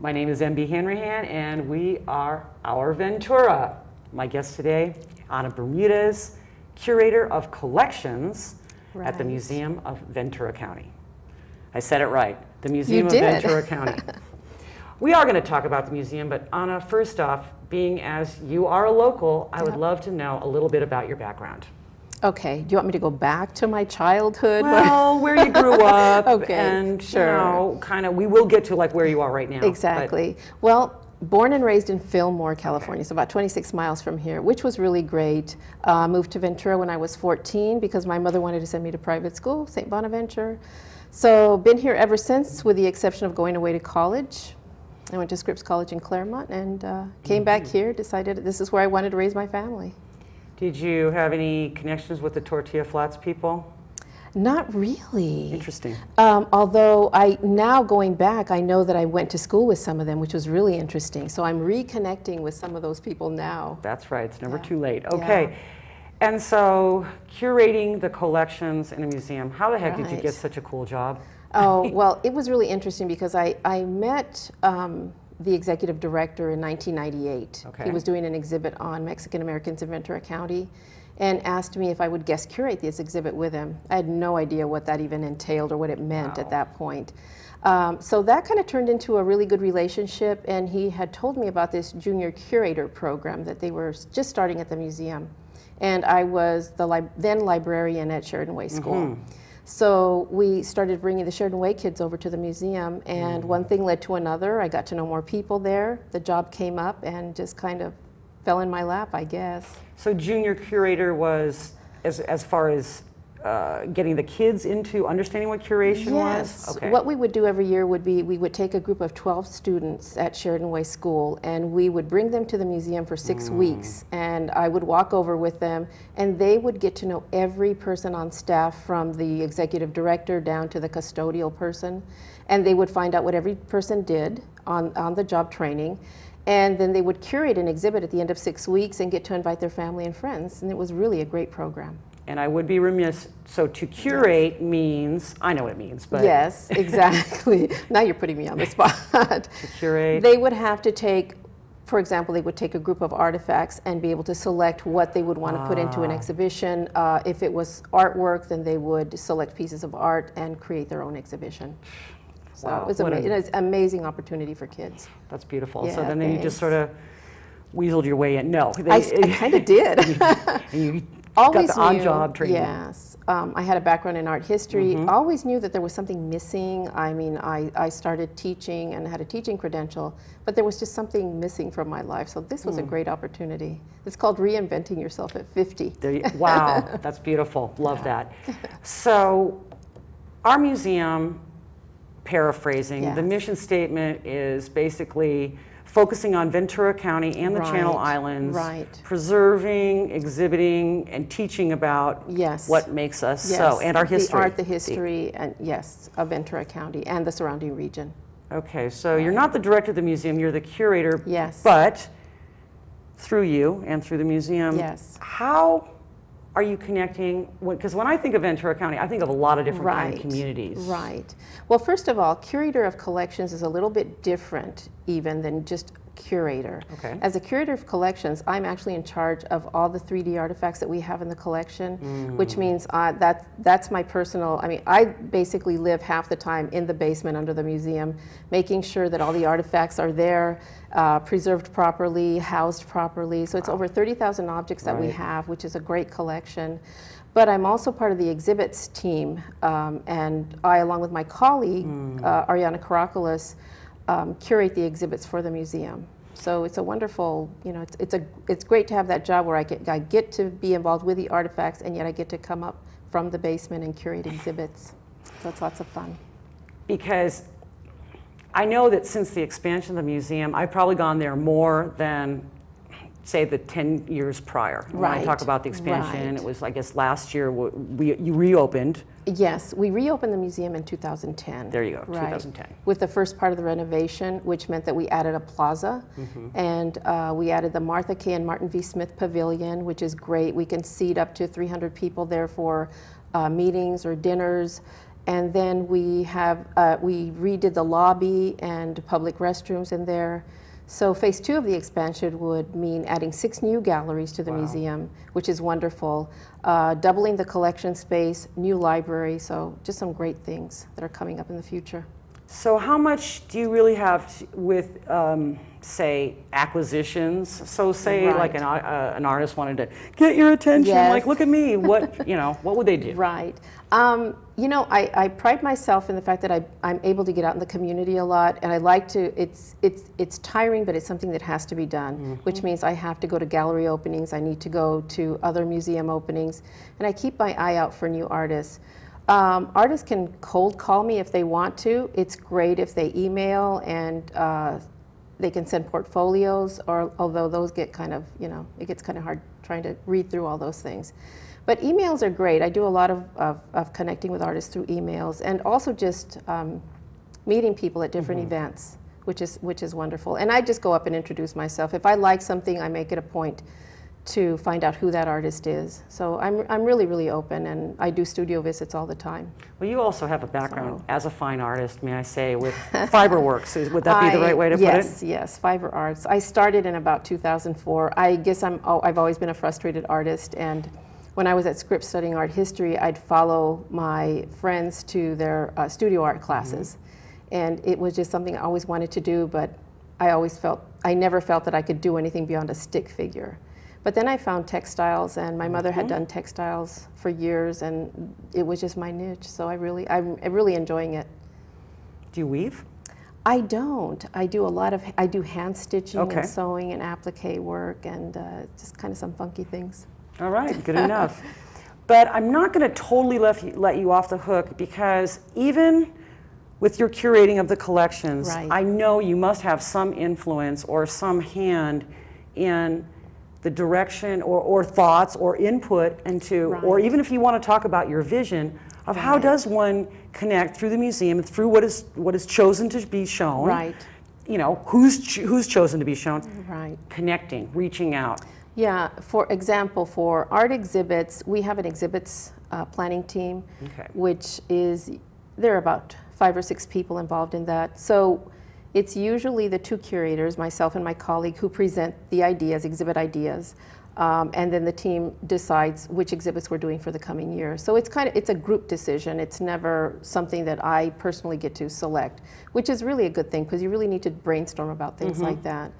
My name is MB Hanrahan, and we are Our Ventura. My guest today, Bermudez, Curator of Collections at the Museum of Ventura County. I said it right, the Museum of Ventura County. We are going to talk about the museum, but Anna, first off, being as you are a local, I would love to know a little bit about your background. Okay, do you want me to go back to my childhood? Well, where you grew up, okay, and sure. You know, kind of, we will get to like where you are right now. Exactly. Well, born and raised in Fillmore, California, so about 26 miles from here, which was really great. Moved to Ventura when I was 14 because my mother wanted to send me to private school, St. Bonaventure. So been here ever since, with the exception of going away to college. I went to Scripps College in Claremont and came back here, decided this is where I wanted to raise my family. Did you have any connections with the Tortilla Flats people? Not really. Interesting. Although now going back, I know that I went to school with some of them, which was really interesting. So I'm reconnecting with some of those people now. That's right, it's never too late. Okay, and so curating the collections in a museum, how the heck did you get such a cool job? Oh, well, it was really interesting because I met the executive director in 1998. Okay. He was doing an exhibit on Mexican Americans in Ventura County and asked me if I would guest curate this exhibit with him. I had no idea what that even entailed or what it meant at that point. So that kind of turned into a really good relationship, and he had told me about this junior curator program that they were just starting at the museum. And I was the then librarian at Sheridan Way School. So we started bringing the Sheridan Way kids over to the museum, and one thing led to another. I got to know more people there. The job came up and just kind of fell in my lap, I guess. So junior curator was as far as getting the kids into understanding what curation was? Okay. What we would do every year would be we would take a group of 12 students at Sheridan Way School, and we would bring them to the museum for 6 weeks, and I would walk over with them, and they would get to know every person on staff, from the executive director down to the custodial person, and they would find out what every person did on the job training. And then they would curate an exhibit at the end of 6 weeks and get to invite their family and friends, and it was really a great program. And I would be remiss, so to curate means, I know what it means, but... Yes, exactly. Now you're putting me on the spot. To curate? They would have to take, for example, they would take a group of artifacts and be able to select what they would want to put into an exhibition. If it was artwork, then they would select pieces of art and create their own exhibition. So it was an amazing opportunity for kids. That's beautiful. Yeah, so then you just sort of weaseled your way in. No. I kind of did. You always got the on-job training. Yes. I had a background in art history. Always knew that there was something missing. I mean, I started teaching and had a teaching credential, but there was just something missing from my life. So this was a great opportunity. It's called reinventing yourself at 50. Wow, that's beautiful. Love that. So our museum, paraphrasing, the mission statement is basically focusing on Ventura County and the Channel Islands, preserving, exhibiting, and teaching about what makes us so, and our history. The art, the history, and of Ventura County and the surrounding region. Okay, so you're not the director of the museum, you're the curator, yes. But through you and through the museum, how are you connecting, because when I think of Ventura County, I think of a lot of different kind of communities. Right. Well, first of all, Curator of Collections is a little bit different even than just curator. Okay. As a Curator of Collections, I'm actually in charge of all the 3D artifacts that we have in the collection, which means that's my personal, I mean, I basically live half the time in the basement under the museum, making sure that all the artifacts are there, preserved properly, housed properly. So it's over 30,000 objects that we have, which is a great collection. But I'm also part of the exhibits team, and I, along with my colleague, Ariana Caracolas, curate the exhibits for the museum. So it's a wonderful, you know, it's great to have that job where I get to be involved with the artifacts, and yet I get to come up from the basement and curate exhibits. So it's lots of fun. Because I know that since the expansion of the museum, I've probably gone there more than, say, the 10 years prior. When I talk about the expansion, it was, I guess, last year you reopened. Yes, we reopened the museum in 2010. There you go, 2010. With the first part of the renovation, which meant that we added a plaza, and we added the Martha K. and Martin V. Smith Pavilion, which is great. We can seat up to 300 people there for meetings or dinners. And then we redid the lobby and public restrooms in there. So phase 2 of the expansion would mean adding 6 new galleries to the museum, which is wonderful. Doubling the collection space, new library, so just some great things that are coming up in the future. So how much do you really have with, say, acquisitions? So say like an artist wanted to get your attention, like look at me, what, you know, what would they do? Right. You know, I pride myself in the fact that I'm able to get out in the community a lot, and I like to, it's tiring, but it's something that has to be done, which means I have to go to gallery openings, I need to go to other museum openings, and I keep my eye out for new artists. Artists can cold call me if they want to. It's great if they email, and they can send portfolios, or although those get kind of, you know, it gets kind of hard trying to read through all those things. But emails are great. I do a lot of connecting with artists through emails, and also just meeting people at different events, which is wonderful. And I just go up and introduce myself. If I like something, I make it a point to find out who that artist is. So I'm really, really open, and I do studio visits all the time. Well, you also have a background as a fine artist, may I say, with fiberworks. Would that be the right way to put it? Yes, yes, fiber arts. I started in about 2004. I guess I've always been a frustrated artist, and when I was at Scripps studying art history, I'd follow my friends to their studio art classes. And it was just something I always wanted to do, but I never felt that I could do anything beyond a stick figure. But then I found textiles, and my mother had done textiles for years, and it was just my niche. So I'm really enjoying it. Do you weave? I don't. I do I do hand stitching and sewing and applique work, and just kind of some funky things. All right, good enough. But I'm not going to totally let you off the hook, because even with your curating of the collections, I know you must have some influence or some hand in the direction or thoughts or input into, or even if you want to talk about your vision of how does one connect through the museum and through what is chosen to be shown, you know, who's chosen to be shown, connecting, reaching out. Yeah, for example, for art exhibits, we have an exhibits planning team, which is, there are about 5 or 6 people involved in that. So it's usually the 2 curators, myself and my colleague, who present the ideas, exhibit ideas, and then the team decides which exhibits we're doing for the coming year. So it's a group decision. It's never something that I personally get to select, which is really a good thing, because you really need to brainstorm about things like that.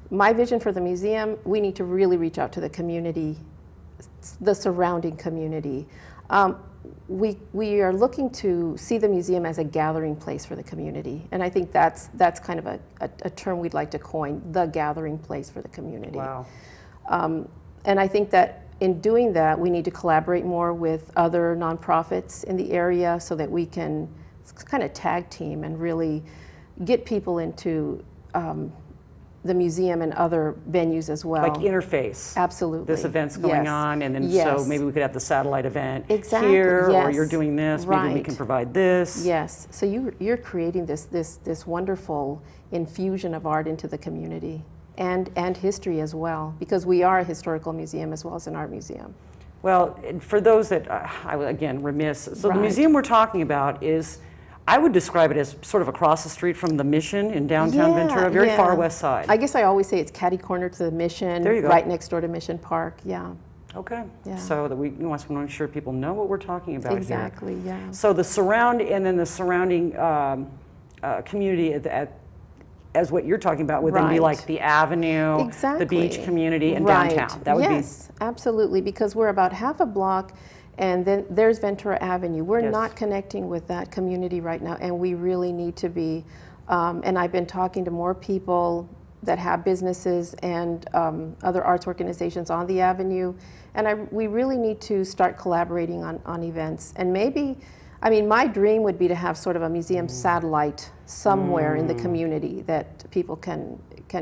My vision for the museum, we need to really reach out to the community, the surrounding community. We are looking to see the museum as a gathering place for the community, and I think that's kind of a term we'd like to coin, the gathering place for the community. Wow. And I think that in doing that, we need to collaborate more with other nonprofits in the area, so that we can kind of tag team and really get people into the museum and other venues as well. Like interface. Absolutely. This event's going on, and then so maybe we could have the satellite event here, or you're doing this, maybe we can provide this. Yes, so you're creating this wonderful infusion of art into the community, and history as well, because we are a historical museum as well as an art museum. Well, for those that, I was again remiss, so the museum we're talking about is, I would describe it as sort of across the street from the Mission in downtown Ventura, very far west side. I guess I always say it's catty corner to the Mission, right next door to Mission Park, Okay, so that we want to make sure people know what we're talking about here. Exactly, So the surrounding community as what you're talking about would then be like the Avenue, the beach community, and downtown. That would be absolutely, because we're about half a block, and then there's Ventura Avenue. We're not connecting with that community right now, and we really need to be. And I've been talking to more people that have businesses and other arts organizations on the Avenue, and we really need to start collaborating on events. And maybe, I mean, my dream would be to have sort of a museum satellite somewhere in the community that people can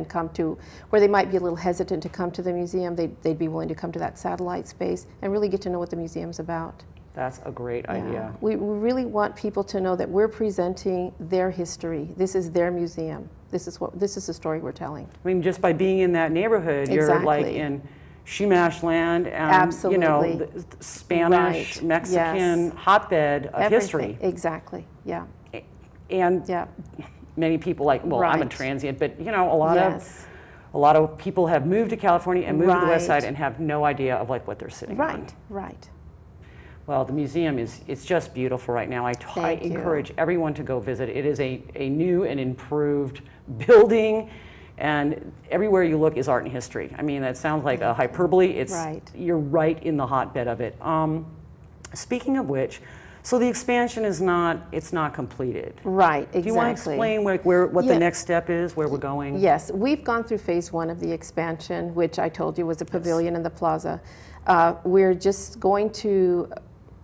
come to, where they might be a little hesitant to come to the museum. They'd be willing to come to that satellite space and really get to know what the museum's about. That's a great idea. We really want people to know that we're presenting their history. This is their museum. This is the story we're telling. I mean, just by being in that neighborhood, you're like in Chumash land and Absolutely. The Spanish, Right. Mexican Yes. hotbed of history. Exactly. Yeah. And Yeah. many people I'm a Right. transient, but a lot of people have moved to California and moved to the West Right. Side and have no idea of what they're sitting on. Right. Right. Well, the museum it's just beautiful right now. I Thank you. encourage everyone to go visit. It is a new and improved building, and everywhere you look is art and history. I mean, that sounds like a hyperbole. You're right in the hotbed of it. Speaking of which, so the expansion is not completed. Right, exactly. Do you want to explain what the next step is, where we're going? Yes, we've gone through phase 1 of the expansion, which I told you was a pavilion and the plaza. We're just going to,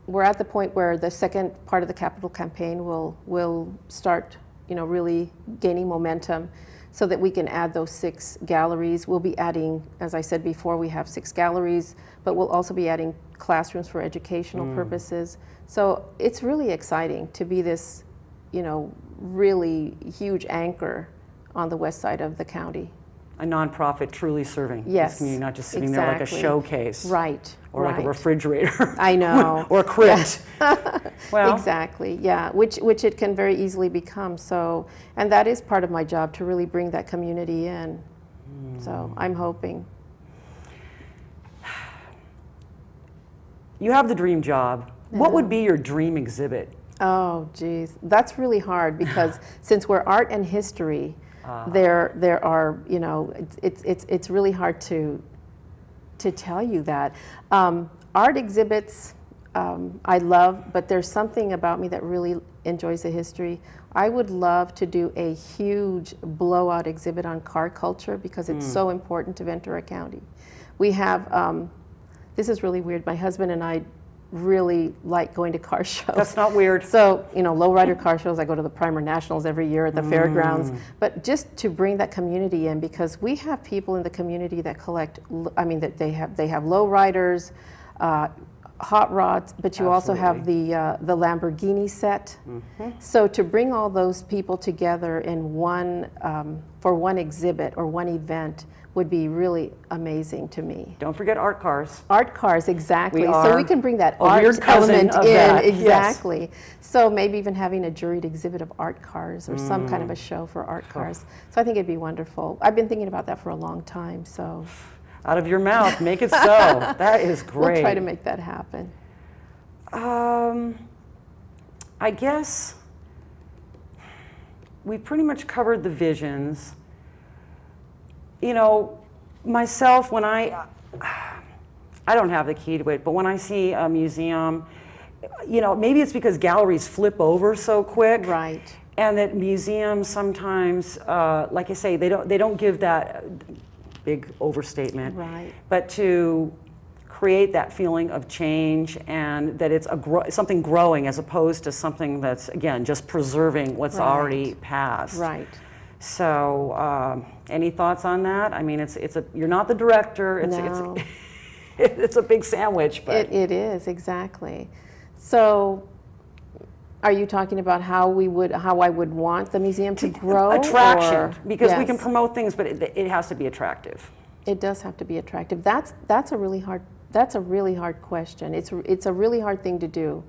we're at the point where the second part of the capital campaign will start, really gaining momentum so that we can add those 6 galleries. We'll be adding, as I said before, we have 6 galleries, but we'll also be adding classrooms for educational purposes. So it's really exciting to be this, really huge anchor on the west side of the county. A nonprofit truly serving Yes, this community, not just sitting there like a showcase. Right. Or like a refrigerator. I know. Or a crypt. Well, exactly, yeah, which it can very easily become. So, and that is part of my job, to really bring that community in. So I'm hoping. You have the dream job. What would be your dream exhibit? Oh, geez, that's really hard because since we're art and history, there are, it's really hard to tell you that. Art exhibits I love, but there's something about me that really enjoys the history. I would love to do a huge blowout exhibit on car culture because it's so important to Ventura County. We have, this is really weird, my husband and I really like going to car shows. That's not weird. So, lowrider car shows, I go to the Primer Nationals every year at the fairgrounds, but just to bring that community in, because we have people in the community that collect, that they have lowriders, hot rods, but you also have the Lamborghini set. So to bring all those people together in one, for one exhibit or one event would be really amazing to me. Don't forget art cars. Art cars, exactly. We so we can bring that art element in, exactly. Yes. So maybe even having a juried exhibit of art cars or some kind of a show for art cars. So I think it'd be wonderful. I've been thinking about that for a long time, so. Out of your mouth, make it so. That is great. We'll try to make that happen. I guess we pretty much covered the visions. Myself, when I don't have the key to it, but when I see a museum, maybe it's because galleries flip over so quick. Right. And that museums sometimes, like I say, they don't give that big overstatement. Right. But to create that feeling of change and that it's something growing as opposed to something that's, again, just preserving what's already passed. Right. So, any thoughts on that? I mean, you're not the director. It's a big sandwich, but it is, exactly. So, are you talking about how I would want the museum to grow? Attraction, because we can promote things, but it has to be attractive. It does have to be attractive. That's a really hard question. It's a really hard thing to do.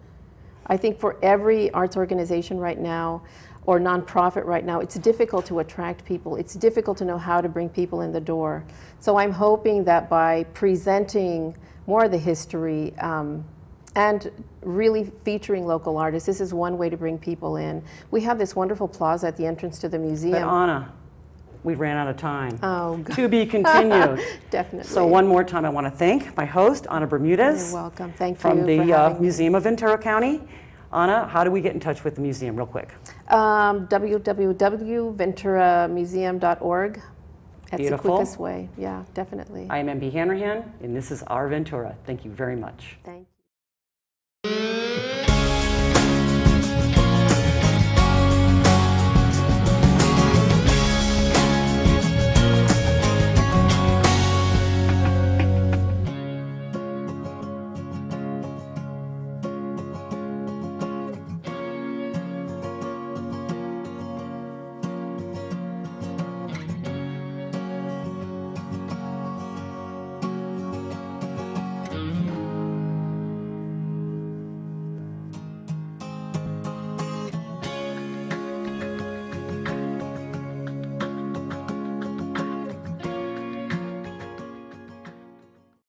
I think for every arts organization right now, or nonprofit right now, it's difficult to attract people. It's difficult to know how to bring people in the door. So I'm hoping that by presenting more of the history and really featuring local artists, this is one way to bring people in. We have this wonderful plaza at the entrance to the museum. But Anna, we ran out of time. Oh, God. To be continued. Definitely. So one more time, I want to thank my host, Anna Bermudez. You're welcome. Thank you from the for having me. Museum of Ventura County. Anna, how do we get in touch with the museum, real quick? www.venturamuseum.org. That's the quickest way. Yeah, definitely. I am MB Hanrahan, and this is Our Ventura. Thank you very much. Thank you.